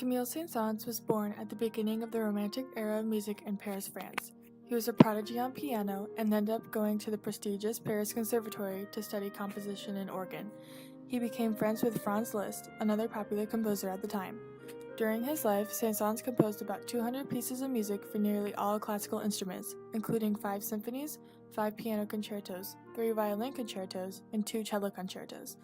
Camille Saint-Saens was born at the beginning of the Romantic era of music in Paris, France. He was a prodigy on piano and ended up going to the prestigious Paris Conservatory to study composition and organ. He became friends with Franz Liszt, another popular composer at the time. During his life, Saint-Saens composed about 200 pieces of music for nearly all classical instruments, including 5 symphonies, 5 piano concertos, 3 violin concertos, and 2 cello concertos.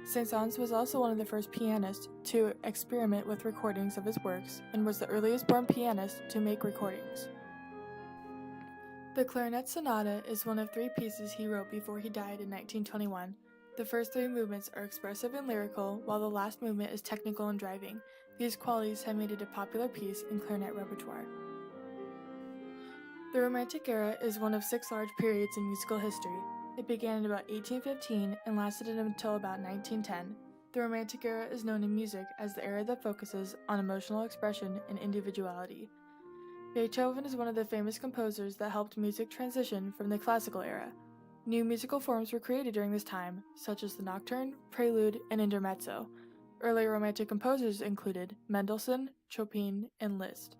Saint-Saens was also one of the first pianists to experiment with recordings of his works and was the earliest born pianist to make recordings. The Clarinet Sonata is one of 3 pieces he wrote before he died in 1921. The first 3 movements are expressive and lyrical, while the last movement is technical and driving. These qualities have made it a popular piece in clarinet repertoire. The Romantic era is one of 6 large periods in musical history. It began in about 1815 and lasted until about 1910. The Romantic era is known in music as the era that focuses on emotional expression and individuality. Beethoven is one of the famous composers that helped music transition from the classical era. New musical forms were created during this time, such as the nocturne, prelude, and intermezzo. Early Romantic composers included Mendelssohn, Chopin, and Liszt.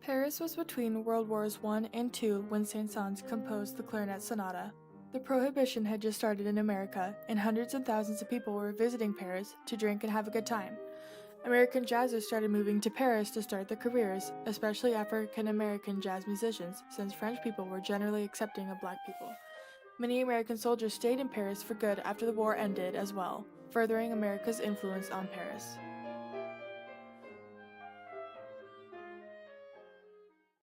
Paris was between World Wars I and II when Saint-Saens composed the Clarinet Sonata. The Prohibition had just started in America, and hundreds and thousands of people were visiting Paris to drink and have a good time. American jazzers started moving to Paris to start their careers, especially African-American jazz musicians, since French people were generally accepting of black people. Many American soldiers stayed in Paris for good after the war ended as well, furthering America's influence on Paris.